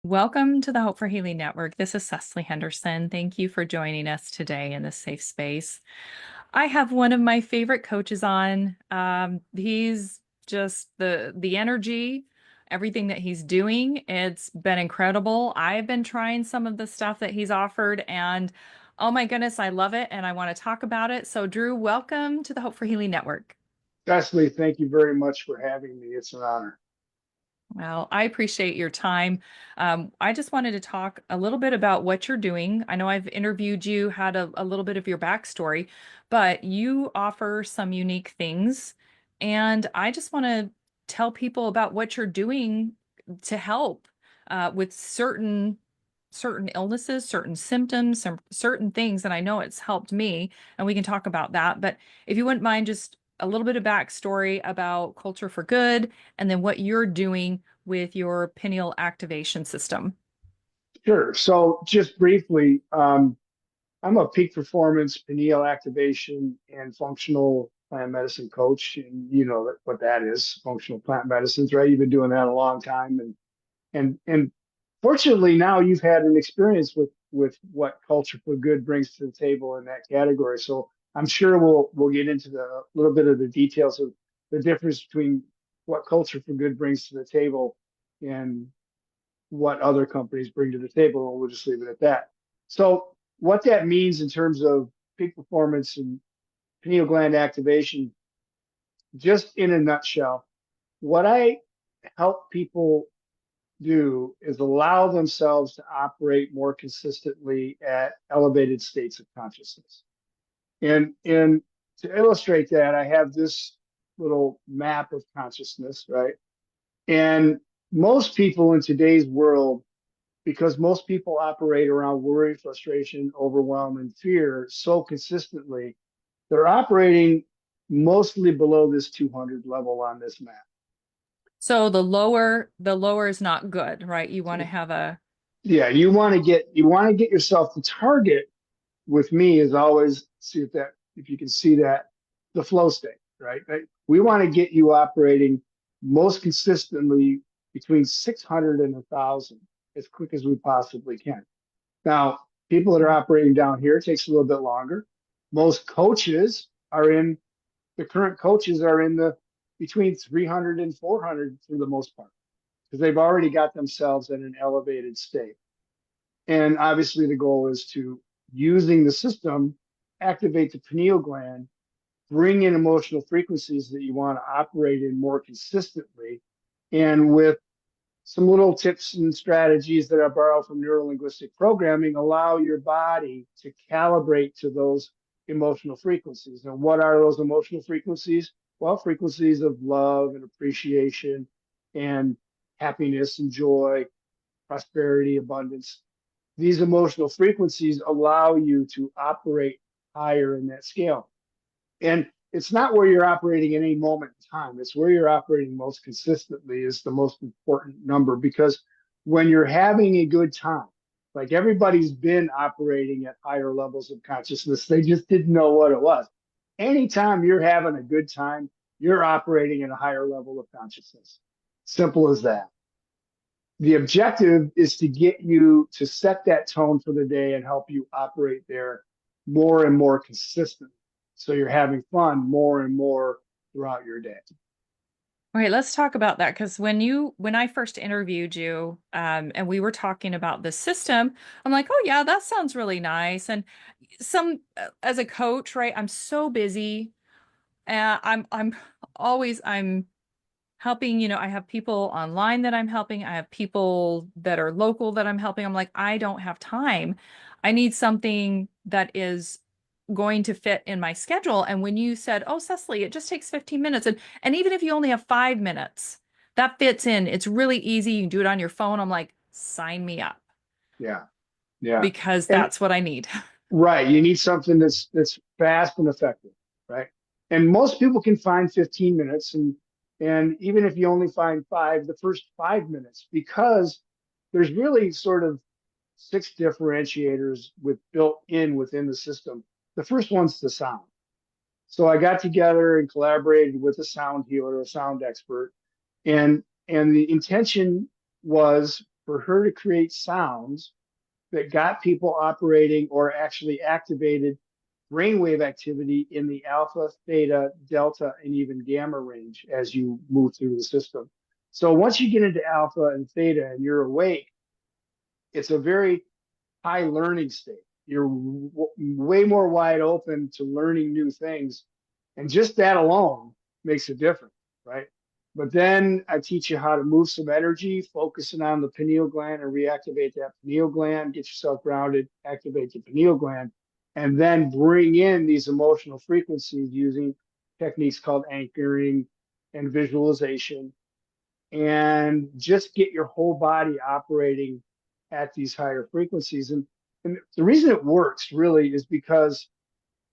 Welcome to the Hope for Healing Network. This is Cecily Henderson. Thank you for joining us today in this safe space. I have one of my favorite coaches on. He's just the energy, everything that he's doing. It's been incredible. I've been trying some of the stuff that he's offered, and oh my goodness, I love it, and I want to talk about it. So, Drew, welcome to the Hope for Healing Network. Cecily, thank you very much for having me. It's an honor. Well, I appreciate your time. I just wanted to talk a little bit about what you're doing. I know I've interviewed you, had a little bit of your backstory, but you offer some unique things. And I just want to tell people about what you're doing to help with certain illnesses, certain symptoms, some certain things. And I know it's helped me, and we can talk about that. But if you wouldn't mind, just a little bit of backstory about Culture for Good and then what you're doing with your pineal activation system. Sure. So, just briefly, I'm a peak performance pineal activation and functional plant medicine coach, and you know what that is, functional plant medicines, right? You've been doing that a long time, and fortunately now you've had an experience with what Culture for Good brings to the table in that category. So I'm sure we'll get into the little bit of the details of the difference between what Culture for Good brings to the table and what other companies bring to the table, and we'll just leave it at that. So what that means in terms of peak performance and pineal gland activation, just in a nutshell, what I help people do is allow themselves to operate more consistently at elevated states of consciousness. And to illustrate that, I have this little map of consciousness, right? And most people in today's world, because most people operate around worry, frustration, overwhelm, and fear so consistently, they're operating mostly below this 200 level on this map. So the lower is not good, right? You want to have a Yeah, you want to get yourself the target. With me is always see if you can see that the flow state, right? We want to get you operating most consistently between 600 and 1,000 as quick as we possibly can. Now, people that are operating down here, it takes a little bit longer. Most coaches are in the current coaches are in the between 300 and 400 for the most part because they've already got themselves in an elevated state. And obviously, the goal is to, using the system, activate the pineal gland, bring in emotional frequencies that you want to operate in more consistently. And with some little tips and strategies that I borrow from neurolinguistic programming, allow your body to calibrate to those emotional frequencies. And what are those emotional frequencies? Well, frequencies of love and appreciation and happiness and joy, prosperity, abundance. These emotional frequencies allow you to operate higher in that scale. And it's not where you're operating at any moment in time. It's where you're operating most consistently is the most important number because when you're having a good time, like everybody's been operating at higher levels of consciousness, they just didn't know what it was. Anytime you're having a good time, you're operating at a higher level of consciousness. Simple as that. The objective is to get you to set that tone for the day and help you operate there more and more consistently. So you're having fun more and more throughout your day. All right, let's talk about that because when I first interviewed you, and we were talking about the system, I'm like, oh yeah, that sounds really nice. And as a coach, right? I'm so busy, and I'm helping. I have people online that I'm helping. I have people that are local that I'm helping. I'm like, I don't have time. I need something that is going to fit in my schedule. And when you said, "Oh, Cecily, it just takes 15 minutes," and even if you only have 5 minutes, that fits in. It's really easy. You can do it on your phone. I'm like, sign me up Yeah. Yeah. because And that's what I need. right, you need something that's fast and effective, right? And most people can find 15 minutes and even if you only find five, the first 5 minutes, because there's really sort of six differentiators with built in within the system. The first one's the sound. So I got together and collaborated with a sound healer, a sound expert, and the intention was for her to create sounds that got people operating or actually activated brainwave activity in the alpha, theta, delta, and even gamma range as you move through the system. So once you get into alpha and theta and you're awake, it's a very high learning state. You're way more wide open to learning new things. And just that alone makes a difference, right? But then I teach you how to move some energy, focusing on the pineal gland and reactivate that pineal gland, get yourself grounded, activate the pineal gland, and then bring in these emotional frequencies using techniques called anchoring and visualization, and just get your whole body operating at these higher frequencies. And the reason it works really is because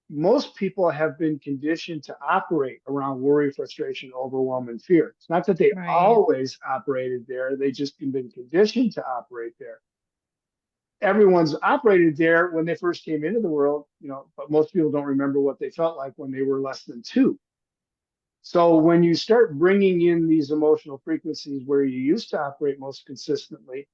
most people have been conditioned to operate around worry, frustration, overwhelm, and fear. It's not that they Right. always operated there, they just been conditioned to operate there. Everyone's operated there when they first came into the world, but most people don't remember what they felt like when they were less than two. So when you start bringing in these emotional frequencies where you used to operate most consistently,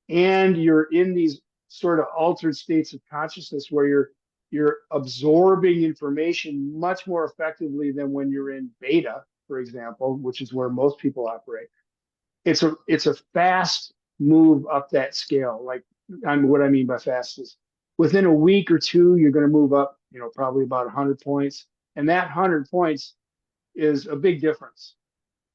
and you're in these sort of altered states of consciousness where you're absorbing information much more effectively than when you're in beta, for example, which is where most people operate. It's a fast move up that scale. Like, what I mean by fast is within a week or two, you're going to move up, probably about 100 points, and that 100 points is a big difference.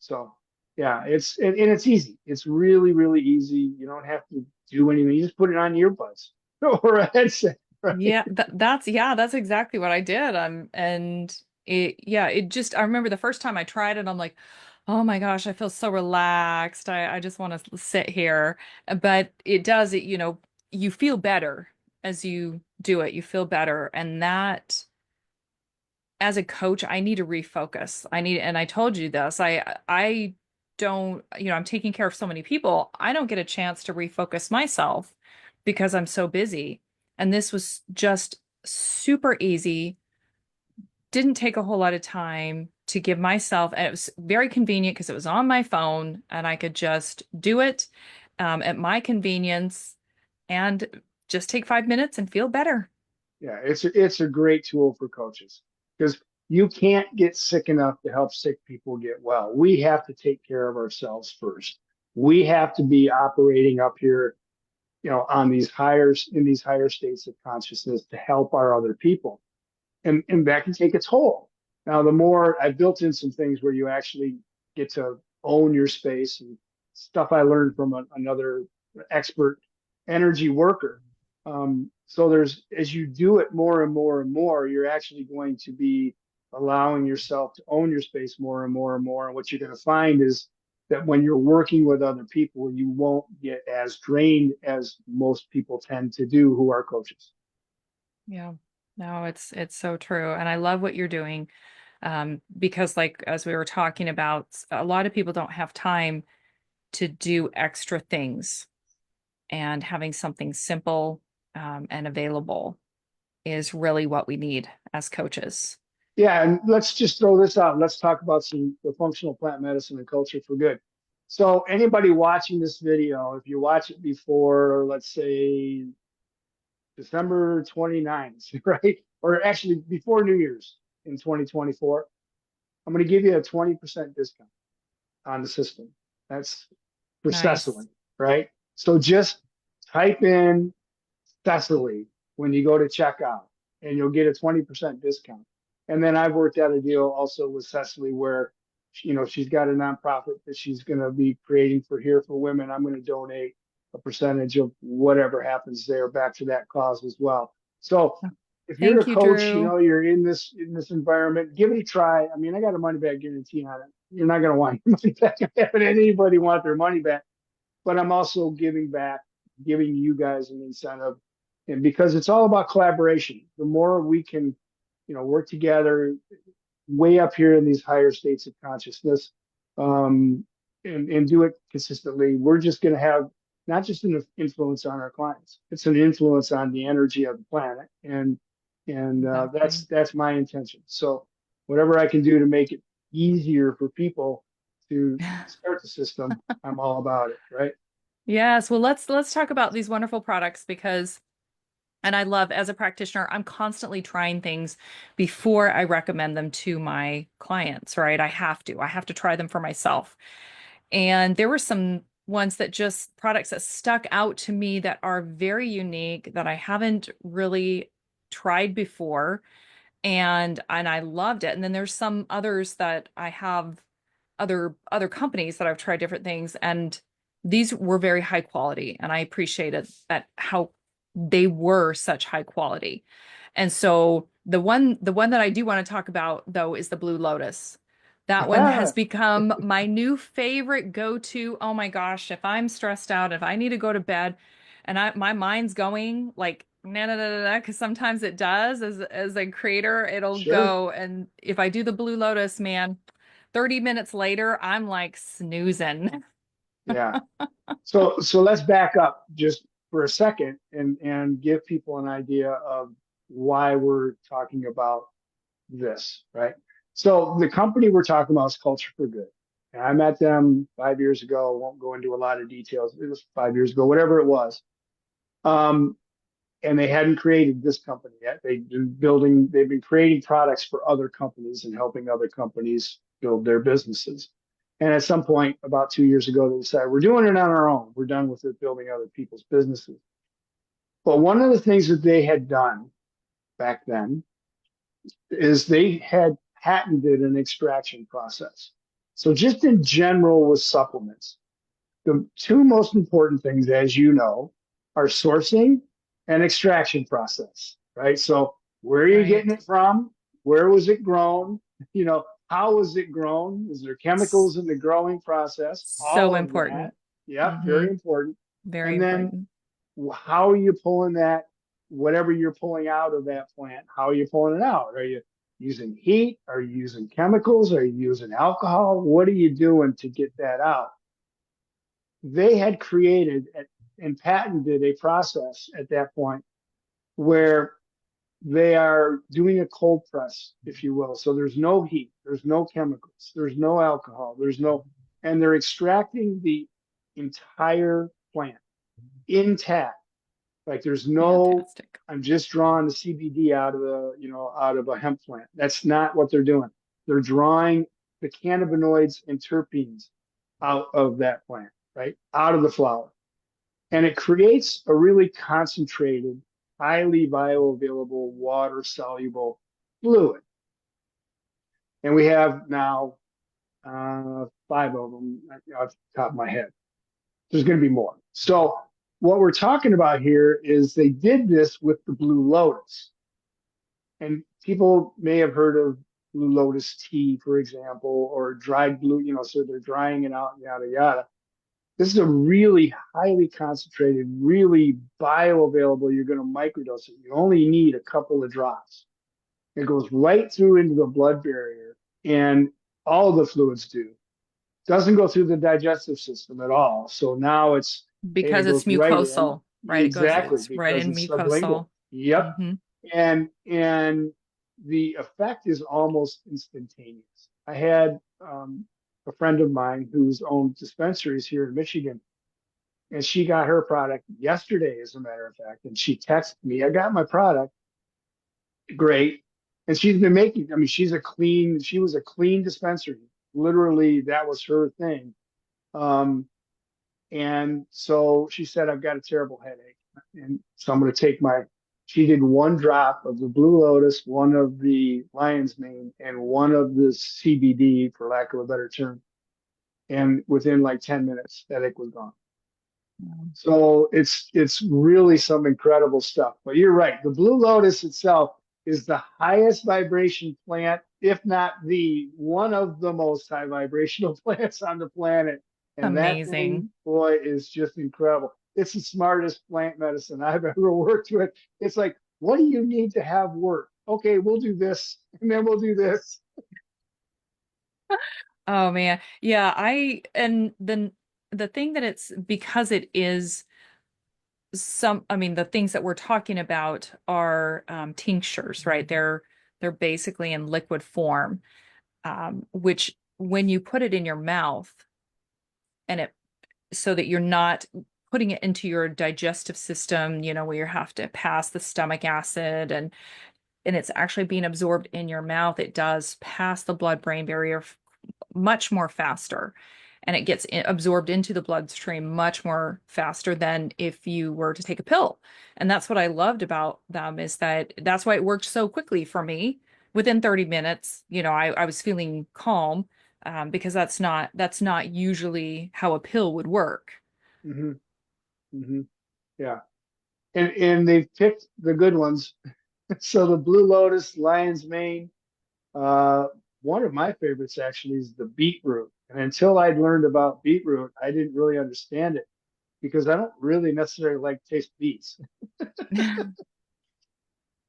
So yeah, and it's easy. It's really, really easy. You don't have to do anything. You just put it on earbuds or a headset, right? Yeah, that's exactly what I did. And it just I remember the first time I tried it, I'm like, oh my gosh, I feel so relaxed. I just want to sit here. But it does it, you feel better as you do it. You feel better. And that as a coach, I need to refocus. And I told you this, I don't, I'm taking care of so many people. I don't get a chance to refocus myself because I'm so busy. And this was just super easy. Didn't take a whole lot of time to give myself, and it was very convenient because it was on my phone and I could just do it at my convenience and just take 5 minutes and feel better. Yeah, it's a great tool for coaches because you can't get sick enough to help sick people get well. We have to take care of ourselves first. We have to be operating up here, on these higher states of consciousness to help our other people. And that can take a toll. Now, the more I've built in some things where you actually get to own your space and stuff I learned from another expert energy worker. So as you do it more and more and more, you're actually going to be allowing yourself to own your space more and more and more. And what you're going to find is that when you're working with other people, you won't get as drained as most people tend to do who are coaches. Yeah. No, it's so true. And I love what you're doing. Because like as we were talking about, a lot of people don't have time to do extra things, and having something simple and available is really what we need as coaches. Yeah, and let's just throw this out. Let's talk about the functional plant medicine and culture for good. So anybody watching this video, if you watch it before, let's say December 29th, right? Or actually before New Year's in 2024, I'm going to give you a 20% discount on the system. That's for Nice. Cecily, right? So just type in Cecily when you go to checkout, and you'll get a 20% discount. And then I've worked out a deal also with Cecily where, she's got a nonprofit that she's going to be creating for Here for Women. I'm going to donate a percentage of whatever happens there back to that cause as well. So if you're a Thank you, coach, Drew. you're in this environment, give it a try. I mean, I got a money back guarantee on it. You're not going to want your money back. I haven't had anybody want their money back, but I'm also giving back, giving you guys an incentive. And because it's all about collaboration, the more we can, work together way up here in these higher states of consciousness, um, and do it consistently, we're just going to have not just an influence on our clients, it's an influence on the energy of the planet. And Exactly. that's my intention. So whatever I can do to make it easier for people to start the system, I'm all about it, right? Yes. Well, let's talk about these wonderful products because and I love as a practitioner, I'm constantly trying things before I recommend them to my clients, right? I have to. I have to try them for myself. And there were some ones that just products that stuck out to me that are very unique that I haven't really tried before and I loved it. And then there's some others that I have other companies that I've tried different things and these were very high quality and I appreciated that how they were such high quality. And so the one that I do want to talk about though is the Blue Lotus. That one has Ah, become my new favorite go-to. Oh my gosh, if I'm stressed out, if I need to go to bed and my mind's going like na na na na na, because sometimes it does as a creator, it'll sure. go. And if I do the Blue Lotus, man, 30 minutes later, I'm like snoozing. Yeah. So let's back up just for a second and give people an idea of why we're talking about this, right? So the company we're talking about is Culture for Good. And I met them 5 years ago. Won't go into a lot of details. It was 5 years ago, whatever it was. Um, and they hadn't created this company yet. They've been creating products for other companies and helping other companies build their businesses. And at some point, about 2 years ago, they decided we're doing it on our own. We're done with it building other people's businesses. But one of the things that they had done back then is they had patented an extraction process. So just in general with supplements, the two most important things, as you know, are sourcing and extraction process, right? So where are you getting Right. it from? Where was it grown? How was it grown? Is there S- chemicals in the growing process? So All of that. important. Yep, very Hmm. important. Very And then important. how are you pulling that, whatever you're pulling out of that plant, how are you pulling it out? Are you using heat? Are you using chemicals? Are you using alcohol? What are you doing to get that out? They had created and patented a process at that point where they are doing a cold press, if you will. So there's no heat, there's no chemicals, there's no alcohol, and they're extracting the entire plant intact. Like there's no, Fantastic. I'm just drawing the CBD out of a hemp plant. That's not what they're doing. They're drawing the cannabinoids and terpenes out of that plant, right? Out of the flower. And it creates a really concentrated, highly bioavailable, water soluble fluid. And we have now five of them off the top of my head. There's going to be more. So what we're talking about here is they did this with the Blue Lotus. And people may have heard of Blue Lotus tea, for example, or dried blue, so they're drying it out, yada, yada. This is a really highly concentrated, really bioavailable. You're going to microdose it. You only need a couple of drops. It goes right through into the blood barrier, and all of the fluids do. Doesn't go through the digestive system at all. So now hey, it Because it's goes right in. mucosal, right? Exactly, It's right because in it's sublingual. mucosal. Yep. Hmm. And the effect is almost instantaneous. I had a friend of mine who's owned dispensaries here in Michigan, and she got her product yesterday, as a matter of fact. And she texted me, I got my product. Great. And she's been making, I mean, she was a clean dispensary. Literally, that was her thing. Um, and so she said, I've got a terrible headache. And so I'm going to she did one drop of the Blue Lotus, one of the Lion's Mane, and one of the CBD, for lack of a better term. And within like 10 minutes, that headache was gone. So it's really some incredible stuff. But you're right. The Blue Lotus itself is the highest vibration plant, if not the one of the most high vibrational plants on the planet. And that Amazing. thing, boy, is just incredible. It's the smartest plant medicine I've ever worked with. It's like, what do you need to have work? Okay, we'll do this, and then we'll do this. Oh man. Yeah, and the thing that it's because it is I mean, the things that we're talking about are tinctures, right? They're basically in liquid form, which when you put it in your mouth and it so that you're not putting it into your digestive system, where you have to pass the stomach acid and it's actually being absorbed in your mouth, it does pass the blood-brain barrier much more faster. And it gets absorbed into the bloodstream much more faster than if you were to take a pill. And that's what I loved about them is that that's why it worked so quickly for me. Within 30 minutes, I was feeling calm because that's not usually how a pill would work. Hmm. Hmm. Yeah. And they've picked the good ones. So the Blue Lotus, Lion's Mane, uh, one of my favorites actually is the beetroot. And until I'd learned about beetroot, I didn't really understand it because I don't really necessarily like taste beets.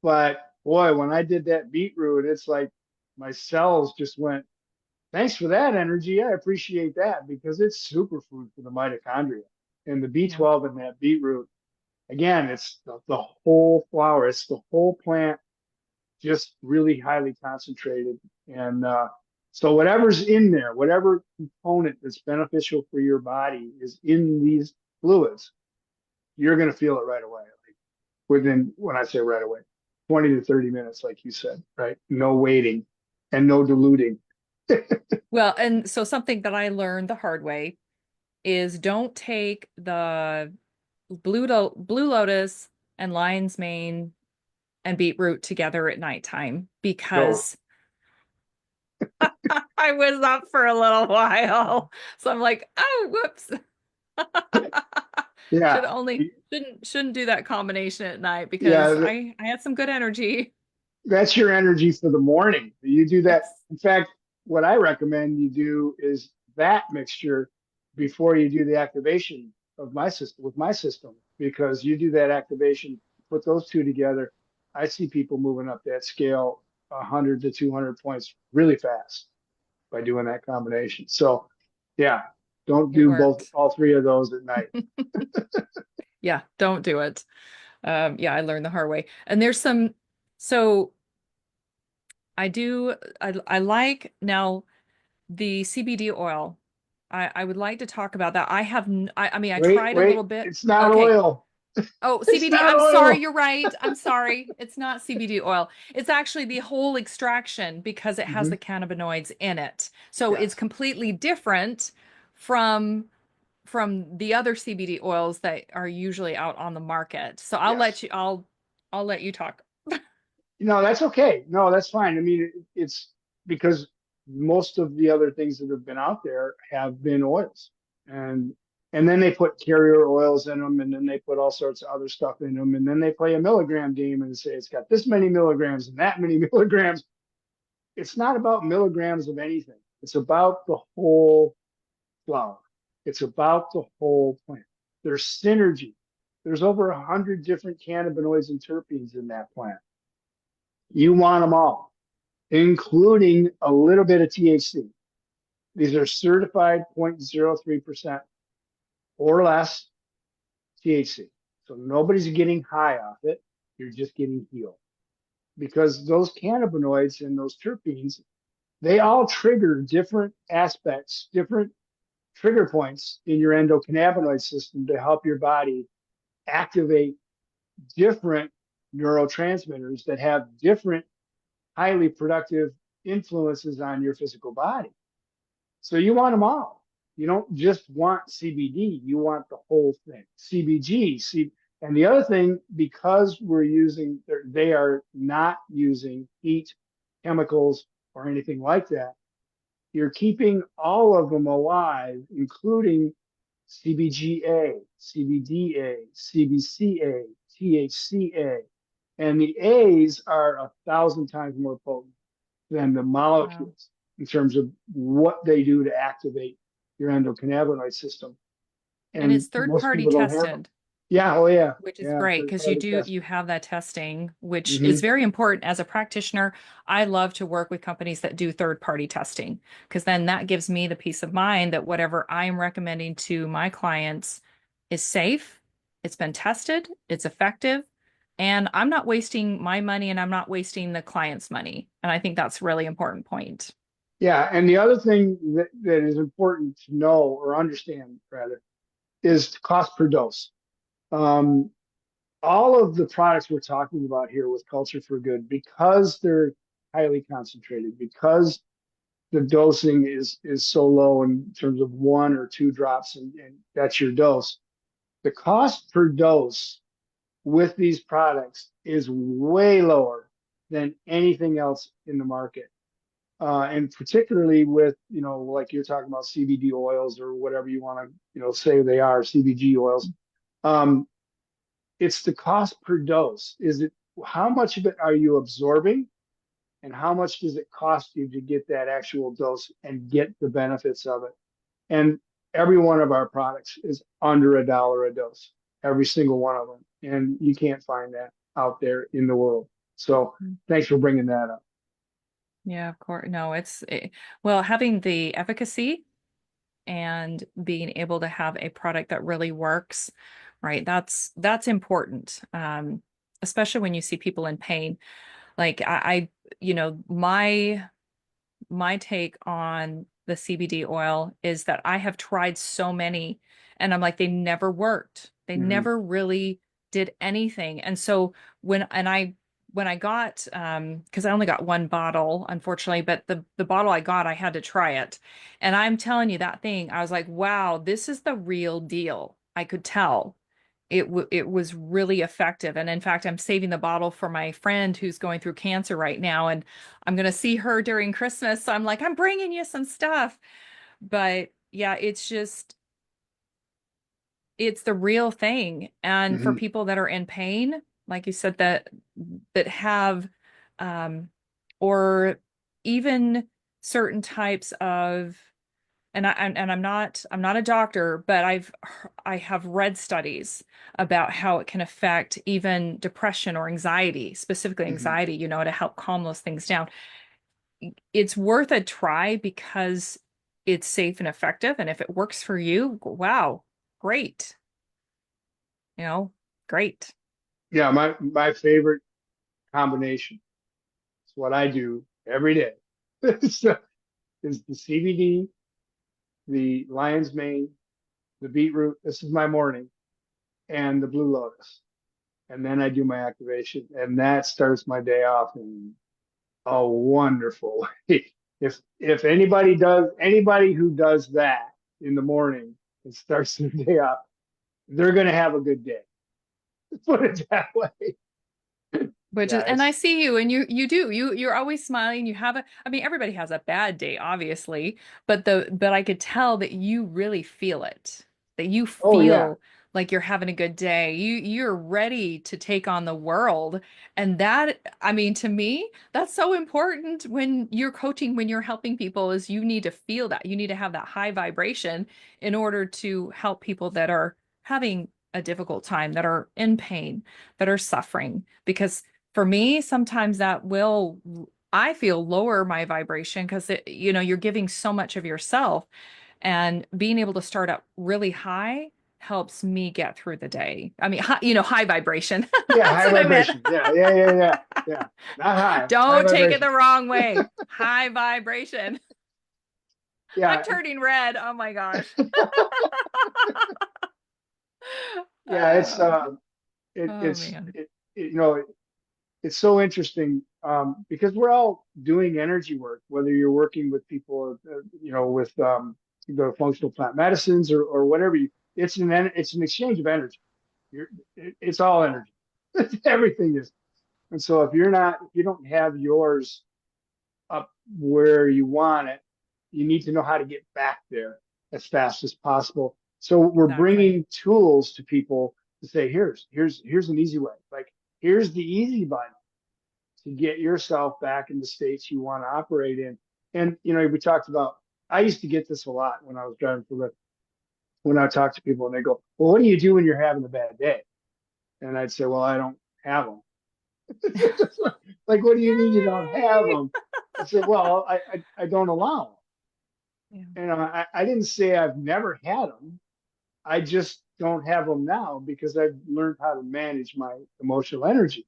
But boy, when I did that beetroot, it's like my cells just went, thanks for that energy. I appreciate that because it's superfood for the mitochondria. And the Yeah. B12 in that beetroot, again, it's the whole flower, it's the whole plant, just really highly concentrated. And so whatever's in there, whatever component that's beneficial for your body is in these fluids, you're going to feel it right away. Like within, when I say right away, 20 to 30 minutes, like you said, right? No waiting and no diluting. Well, and so something that I learned the hard way is don't take the blue lotus and lion's mane and beetroot together at nighttime No. because I was up for a little while. So I'm like, oh, whoops. Should Yeah. only shouldn't do that combination at night because Yeah. I had some good energy. That's your energy for the morning. You do that. Yes. In fact, what I recommend you do is that mixture before you do the activation of my system with my system, because you do that activation, put those two together. I see people moving up that scale 100 to 200 points really fast by doing that combination. So, yeah, don't It do both, worked. all three of those at night. Yeah, don't do it. Yeah, I learned the hard way. And there's some, so I like now the CBD oil. I would like to talk about that. I have, I mean, I Wait, tried a wait, little bit. it's not Okay. oil. Oh, It's CBD. not I'm sorry. oil. You're right. I'm sorry. It's not CBD oil. It's actually the whole extraction because it has Hmm. the cannabinoids in it. So it's Yes, completely different from the other CBD oils that are usually out on the market. So yes. I'll let you talk. No, that's okay. No, that's fine. I mean, it's because most of the other things that have been out there have been oils, and and then they put carrier oils in them, and then they put all sorts of other stuff in them, and then they play a milligram game and say it's got this many milligrams and that many milligrams. It's not about milligrams of anything. It's about the whole flower. It's about the whole plant. There's synergy. There's over 100 different cannabinoids and terpenes in that plant. You want them all, including a little bit of THC. These are certified 0.03% or less THC. So nobody's getting high off it. You're just getting healed because those cannabinoids and those terpenes, they all trigger different aspects, different trigger points in your endocannabinoid system to help your body activate different neurotransmitters that have different highly productive influences on your physical body. So you want them all. You don't just want CBD, you want the whole thing. And the other thing, because we're using, they are not using heat, chemicals, or anything like that, you're keeping all of them alive, including CBGA, CBDA, CBCA, THCA. And the A's are 1,000 times more potent than the Wow. molecules in terms of what they do to activate your endocannabinoid system. And And it's third most party people don't have them. tested. Yeah, oh yeah, Which is yeah, great third because party you testing. have that testing, which is Mm-hmm. very important as a practitioner. I love to work with companies that do third party testing because then that gives me the peace of mind that whatever I'm recommending to my clients is safe, it's been tested, it's effective, and I'm not wasting my money and I'm not wasting the client's money. And I think that's a really important point. Yeah, and the other thing that is important to know or understand, rather, is cost per dose. Um, all of the products we're talking about here with Culture for Good, because they're highly concentrated, because the dosing is so low in terms of 1 or 2 drops, and that's your dose. The cost per dose with these products is way lower than anything else in the market. And particularly with, like you're talking about CBD oils or whatever you want to, say they are CBG oils. Um, it's the cost per dose. Is it how much of it are you absorbing, and how much does it cost you to get that actual dose and get the benefits of it? And every one of our products is under $1 a dose, every single one of them. And you can't find that out there in the world. So thanks for bringing that up. Yeah, of course. No, well, having the efficacy and being able to have a product that really works, right? That's important. Especially when you see people in pain. Like my take on the CBD oil is that I have tried so many and I'm like, they never worked. They Mm-hmm. never really did anything. And so when I got because I only got one bottle, unfortunately, but the bottle I got, I had to try it. And I'm telling you that thing, I was like, wow, this is the real deal. I could tell it was really effective. And in fact, I'm saving the bottle for my friend who's going through cancer right now, and I'm going to see her during Christmas. So I'm like, I'm bringing you some stuff. But yeah, it's the real thing. And for Mm-hmm. people that are in pain, like you said, that have um or even certain types of I'm not a doctor, but I have read studies about how it can affect even depression or anxiety, specifically Mm-hmm. anxiety, to help calm those things down. It's worth a try because it's safe and effective. And if it works for you, wow, great, you know, great. Yeah, my favorite combination is what I do every day. So, is the CBD, the lion's mane, the beetroot. This is my morning, and the blue lotus. And then I do my activation, and that starts my day off in a wonderful way. If anybody who does that in the morning and starts their day off, they're gonna have a good day. Put it that way. Which is, Yeah, and I it's see you, and you're always smiling. You have I mean, everybody has a bad day, obviously, but I could tell that you really feel it, that you oh yeah, feel like you're having a good day. You're ready to take on the world, and that, I mean, to me, that's so important when you're coaching, when you're helping people, is you need to feel that. You need to have that high vibration in order to help people that are having a difficult time, that are in pain, that are suffering, because for me, sometimes that will, I feel, lower my vibration because you're giving so much of yourself, and being able to start up really high helps me get through the day. I mean, high vibration. yeah, That's high what I meant. vibration. Yeah. Not high Don't take it vibration. the wrong way. High vibration. I'm Yeah, turning red. Oh my gosh. yeah. It's Oh, it, oh it's man. it, it you know it's so interesting because we're all doing energy work, whether you're working with people, with the functional plant medicines or whatever. It's an exchange of energy. It's all energy. Everything is. And so if you don't have yours up where you want it, you need to know how to get back there as fast as possible. So we're Exactly. bringing tools to people to say, here's an easy way. Like here's the easy button to get yourself back in the states you want to operate in. And we talked about. I used to get this a lot when I was driving for Lyft. When I talk to people and they go, "Well, what do you do when you're having a bad day?" And I'd say, "Well, I don't have them." Like, what do you mean you don't have Yay! them? I said, "Well, I don't allow them." Yeah, And I didn't say I've never had them. I just don't have them now because I've learned how to manage my emotional energy.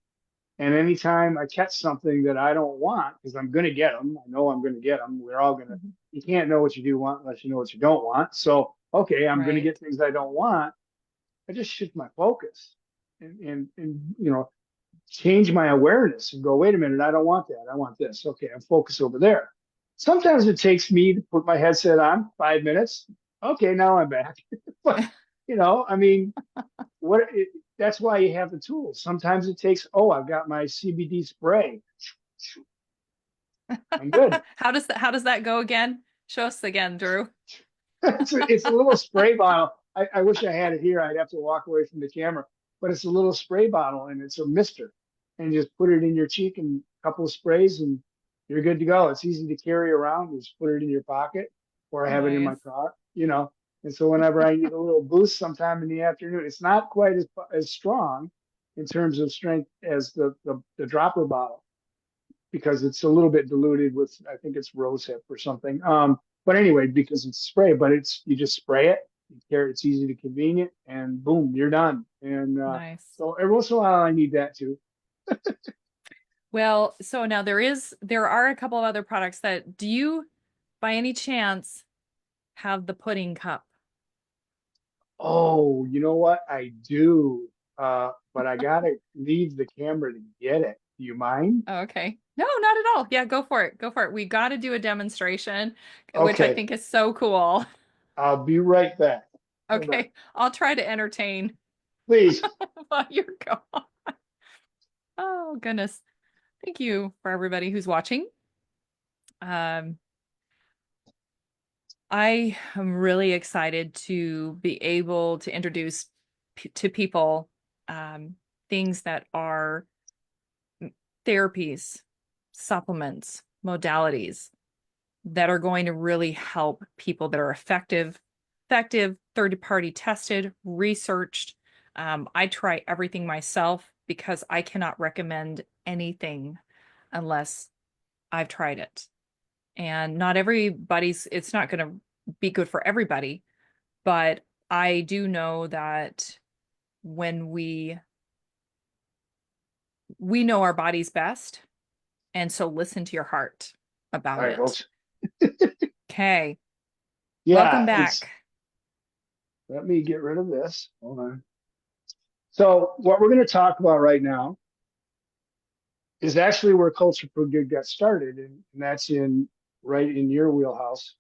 And anytime I catch something that I don't want, because I'm going to get them, I know I'm going to get them. We're all going to, mhm. you can't know what you do want unless you know what you don't want. So, okay, I'm going to Right. get things I don't want. I just shift my focus and change my awareness and go, wait a minute, I don't want that. I want this. Okay, I'm focused over there. Sometimes it takes me to put my headset on 5 minutes. Okay, now I'm back. But I mean, what it, that's why you have the tools. Sometimes it takes, oh, I've got my CBD spray. I'm good. How does that go again? Show us again, Drew. It's a little spray bottle. I wish I had it here. I'd have to walk away from the camera, but it's a little spray bottle and it's a mister. And you just put it in your cheek and a couple of sprays and you're good to go. It's easy to carry around. You just put it in your pocket or I have it in my Nice. car. And so whenever I need a little boost sometime in the afternoon, it's not quite as strong in terms of strength as the dropper bottle because it's a little bit diluted with, I think it's rosehip or something. But anyway, because it's spray, but you just spray it. It's easy to convenient, and boom, you're done. And Nice. so every once in a while, I need that too. Well, so now there are a couple of other products that do you by any chance have the pudding cup? Oh, you know what? I do, but I gotta leave the camera to get it. Do you mind? Oh, okay. No, not at all. Yeah, go for it. Go for it. We got to do a demonstration, which I Okay, think is so cool. I'll be right back. Hold on, Okay, I'll try to entertain please. while you're gone. Oh, goodness. Thank you for everybody who's watching. Um, I am really excited to be able to introduce to people um, things that are therapies, supplements, modalities that are going to really help people that are effective, third-party tested, researched. I try everything myself because I cannot recommend anything unless I've tried it. And not everybody's, it's not going to be good for everybody, but I do know that when we know our bodies best, and so listen to your heart All about right, it. folks. Okay, welcome Yeah, back. let me get rid of this. Hold on. So what we're going to talk about right now is actually where Culture for Good got started, and that's in right in your wheelhouse,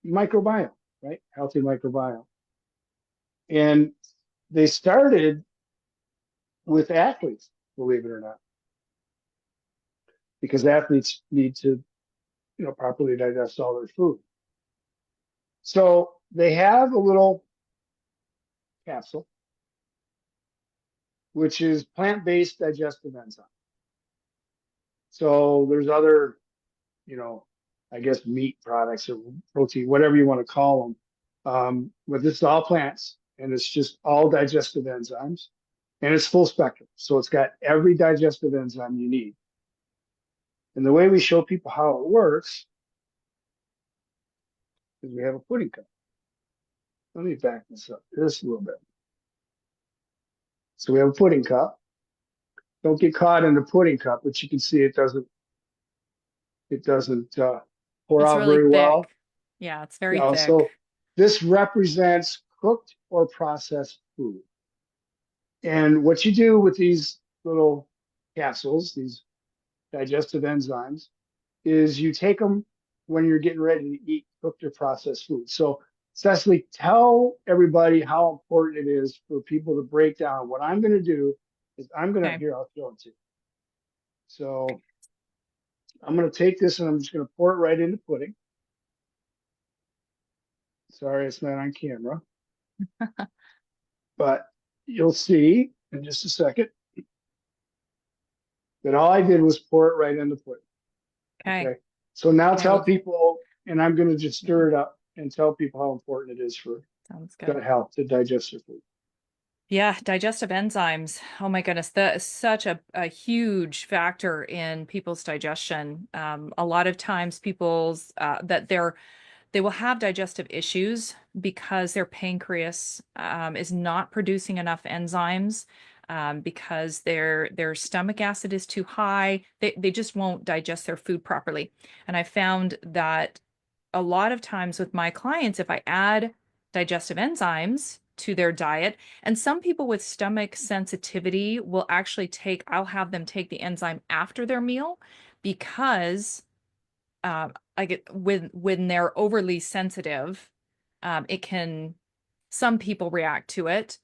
microbiome, right? Healthy microbiome. And they started with athletes, believe it or not, because athletes need to, properly digest all their food. So they have a little capsule, which is plant-based digestive enzyme. So there's other, you know, I guess meat products or protein, whatever you want to call them. But this is all plants and it's just all digestive enzymes and it's full spectrum. So it's got every digestive enzyme you need. And the way we show people how it works is we have a pudding cup. Let me back this up just a little bit. So we have a pudding cup. Don't get caught in the pudding cup, but you can see it doesn't pour It's out really very well. thick. Yeah, it's You very know, thick. so this represents cooked or processed food. And what you do with these little capsules, these digestive enzymes, is you take them when you're getting ready to eat cooked or processed food. So, Cecily, tell everybody how important it is for people to break down. What I'm going to do is Okay. I'll show it to you. So, I'm going to take this and I'm just going to pour it right into pudding. Sorry, it's not on camera, but you'll see in just a second that all I did was pour it right into pudding. Okay. Okay. So now Okay. tell Well, people, and I'm going to just stir it up and tell people how important it is for sounds good. gut health to digest their food. Yeah, digestive enzymes. Oh my goodness, that is such a huge factor in people's digestion. A lot of times people's that they will have digestive issues because their pancreas is not producing enough enzymes because their stomach acid is too high. They just won't digest their food properly. And I found that a lot of times with my clients, if I add digestive enzymes to their diet. And some people with stomach sensitivity will actually I'll have them take the enzyme after their meal because I get when they're overly sensitive, it can some people react to it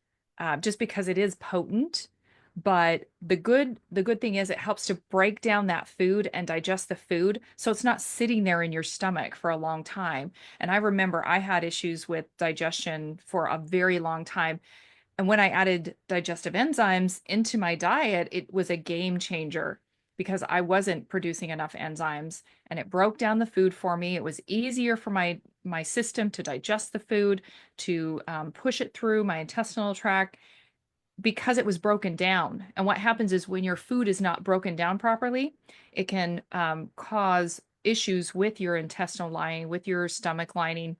just because it is potent. But the good thing is it helps to break down that food and digest the food, so it's not sitting there in your stomach for a long time. And I remember I had issues with digestion for a very long time. And when I added digestive enzymes into my diet, it was a game changer because I wasn't producing enough enzymes and it broke down the food for me. It was easier for my system to digest the food, to push it through my intestinal tract because it was broken down. And what happens is when your food is not broken down properly, it can cause issues with your intestinal lining, with your stomach lining,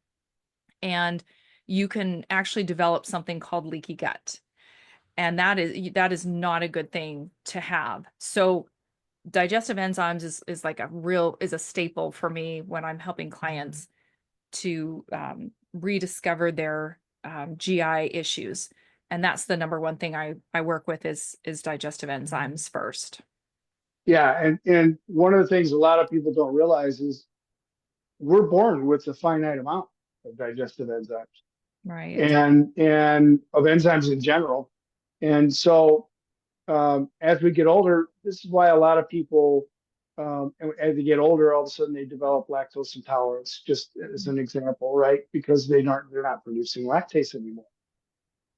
and you can actually develop something called leaky gut. And that is not a good thing to have. So digestive enzymes is like a staple for me when I'm helping clients to rediscover their GI issues. And that's the number one thing I work with is digestive enzymes first. Yeah, and one of the things a lot of people don't realize is we're born with a finite amount of digestive enzymes Right. and of enzymes in general. And so as we get older, this is why a lot of people, as they get older, all of a sudden they develop lactose intolerance, just as an example, right? Because they're not producing lactase anymore.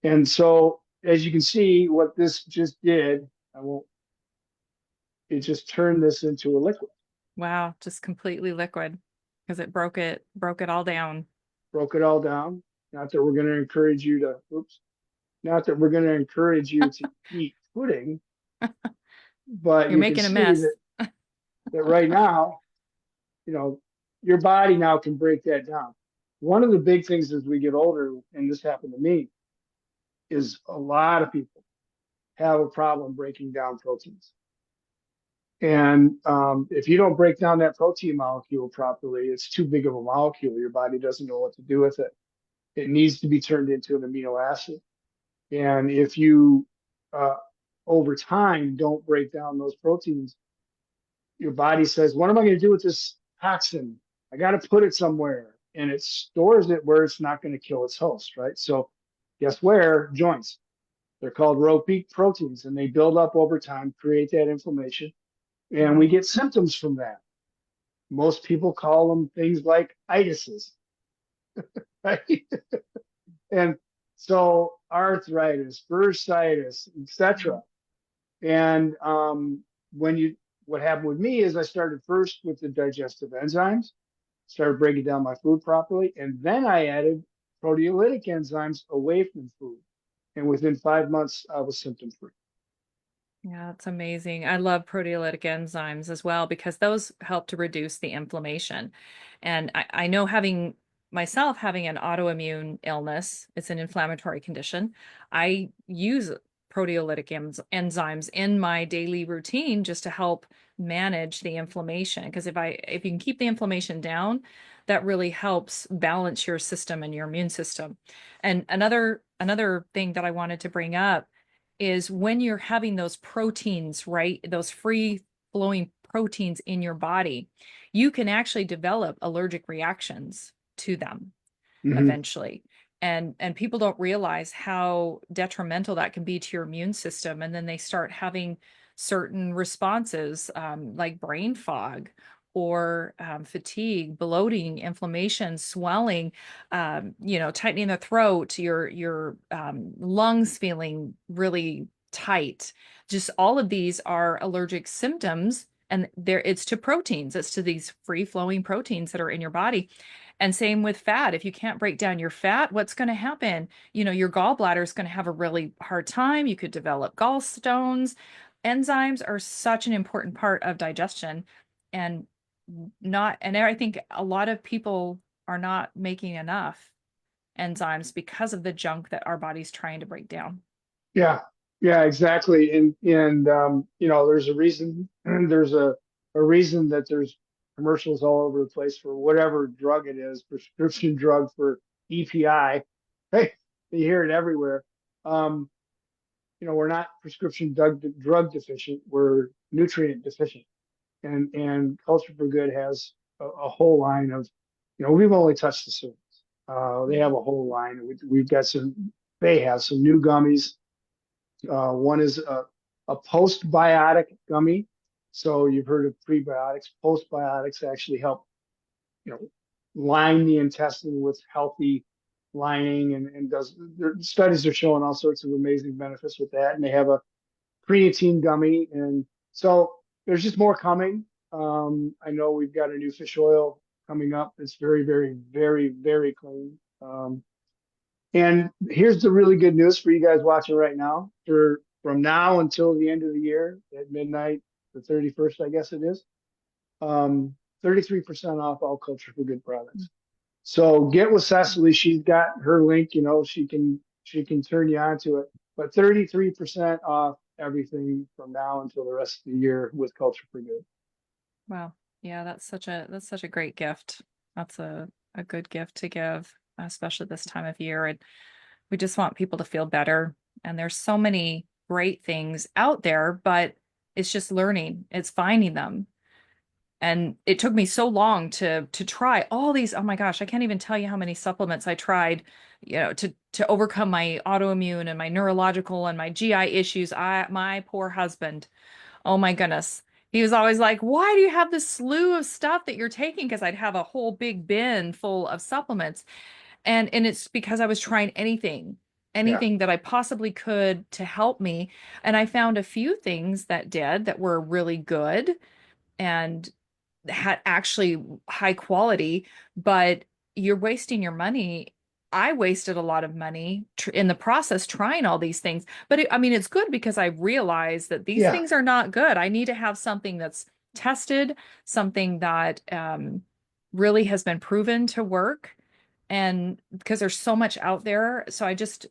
And so, as you can see, what this just did, I won't, it just turned this into a liquid, Wow, just completely liquid because it broke it all down. broke it all down. Not that we're going to encourage you to, oops, not that we're going to encourage you to eat pudding, but You're you can making a see mess. that right now, you know, your body now can break that down. One of the big things as we get older, and this happened to me, is a lot of people have a problem breaking down proteins. And if you don't break down that protein molecule properly, it's too big of a molecule. Your body doesn't know what to do with it. It needs to be turned into an amino acid. And if you, uh, over time, don't break down those proteins, your body says, what am I going to do with this toxin? I got to put it somewhere. And it stores it where it's not going to kill its host, right? So, guess where? Joints. They're called rogue peak proteins, and they build up over time, create that inflammation, and we Mm. get symptoms from that. Most people call them things like itises, right? And so arthritis, bursitis, etc. And when you, what happened with me is I started first with the digestive enzymes, started breaking down my food properly, and then I added proteolytic enzymes away from food. And within 5 months, I was symptom free. Yeah, it's amazing. I love proteolytic enzymes as well because those help to reduce the inflammation. And I know having an autoimmune illness, it's an inflammatory condition. I use proteolytic enzymes in my daily routine just to help manage the inflammation. Because if you can keep the inflammation down, that really helps balance your system and your immune system. And another thing that I wanted to bring up is when you're having those proteins, right? Those free flowing proteins in your body, you can actually develop allergic reactions to them Mm-hmm. eventually. And people don't realize how detrimental that can be to your immune system. And then they start having certain responses, like brain fog or fatigue, bloating, inflammation, swelling, tightening the throat, your lungs feeling really tight. Just all of these are allergic symptoms, and it's to proteins. It's to these free flowing proteins that are in your body. And same with fat. If you can't break down your fat, what's going to happen? Your gallbladder is going to have a really hard time. You could develop gallstones. Enzymes are such an important part of digestion, and I think a lot of people are not making enough enzymes because of the junk that our body's trying to break down. Yeah, yeah, exactly. And there's a reason. There's a reason that there's commercials all over the place for whatever drug it is, prescription drug for EPI. Hey, you hear it everywhere. Um, we're not prescription drug deficient. We're nutrient deficient. And Culture for Good has a whole line of, we've only touched the surface. They have a whole line. We've got some, they have some new gummies. One is a postbiotic gummy. So you've heard of prebiotics. Postbiotics actually help, you know, line the intestine with healthy lining and does their studies are showing all sorts of amazing benefits with that. And they have a creatine gummy. And so there's just more coming. I know we've got a new fish oil coming up. It's very, very, very, very clean. And here's the really good news for you guys watching right now. For from now until the end of the year at midnight, the 31st, I guess it is, 33% off all Culture for Good products. So get with Cecily. She's got her link. She can turn you on to it. But 33% off everything from now until the rest of the year with Culture for Good. Wow. Yeah, that's such a great gift. That's a good gift to give, especially this time of year. And we just want people to feel better. And there's so many great things out there, but it's just learning, it's finding them. And it took me so long to try all these. Oh my gosh, I can't even tell you how many supplements I tried, to overcome my autoimmune and my neurological and my GI issues. My poor husband. Oh my goodness. He was always like, "Why do you have this slew of stuff that you're taking?" Because I'd have a whole big bin full of supplements. And it's because I was trying Yeah, anything that I possibly could to help me. And I found a few things that were really good and had actually high quality, but you're wasting your money. I wasted a lot of money in the process trying all these things. But I mean, it's good because I realized that these yeah, things are not good. I need to have something that's tested, something that really has been proven to work. And because there's so much out there. So I just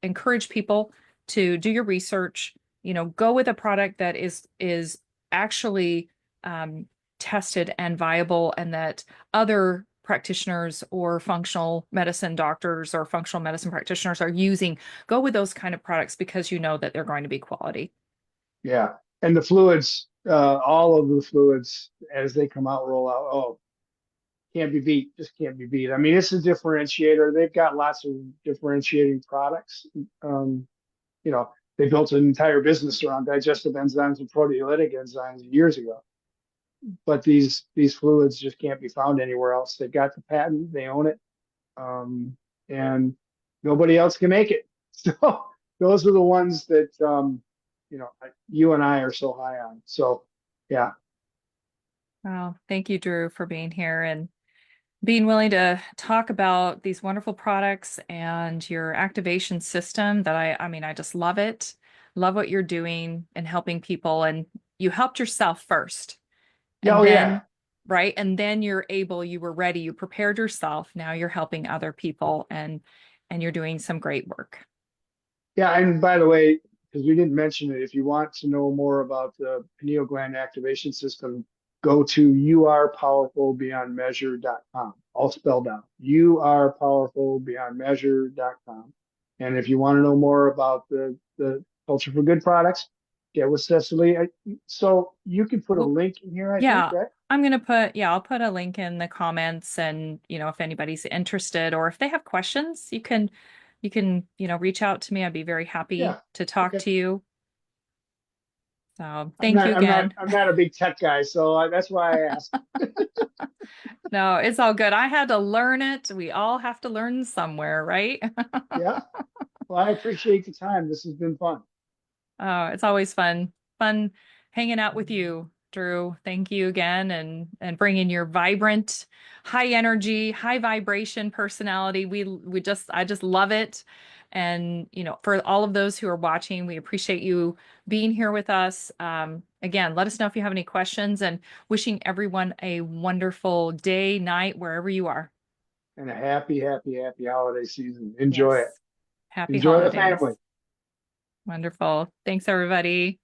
encourage people to do your research, go with a product that is actually um, tested and viable, and that other practitioners or functional medicine doctors or functional medicine practitioners are using. Go with those kind of products because you know that they're going to be quality. yeah. And the fluids, all of the fluids as they come out, roll out. Oh, can't be beat. Just can't be beat. I mean, it's a differentiator. They've got lots of differentiating products. Um, you know, they built an entire business around digestive enzymes and proteolytic enzymes years ago. But these fluids just can't be found anywhere else. They've got the patent. They own it. And nobody else can make it. So those are the ones that you and I are so high on. So yeah, Well, thank you, Drew, for being here and being willing to talk about these wonderful products and your activation system that I mean, I just love it. Love what you're doing and helping people. And you helped yourself first. yeah, And oh yeah, then, right? And then you were ready, you prepared yourself. Now you're helping other people and you're doing some great work. yeah. And by the way, because we didn't mention it, if you want to know more about the pineal gland activation system, go to youarepowerfulbeyondmeasure.com. All spelled out. Youarepowerfulbeyondmeasure.com. And if you want to know more about the Culture for Good products, get with Cecily. So you can put a Well, link in here, I think, yeah, right? I'll put a link in the comments and, if anybody's interested or if they have questions, reach out to me. I'd be very happy Yeah. to talk Okay. to you. So I'm thank not. you I'm not. again. I'm not a big tech guy, so that's why I asked. No, it's all good. I had to learn it. We all have to learn somewhere, right? Yeah. Well, I appreciate the time. This has been fun. Oh, it's always fun hanging out with you, Drew. Thank you again, and bringing your vibrant, high energy, high vibration personality. I just love it. And for all of those who are watching, we appreciate you being here with us. Again, let us know if you have any questions, and wishing everyone a wonderful day, night, wherever you are. And a happy, happy, happy holiday season. Enjoy it. Yes. Happy Enjoy the family. holidays. Wonderful. Thanks, everybody.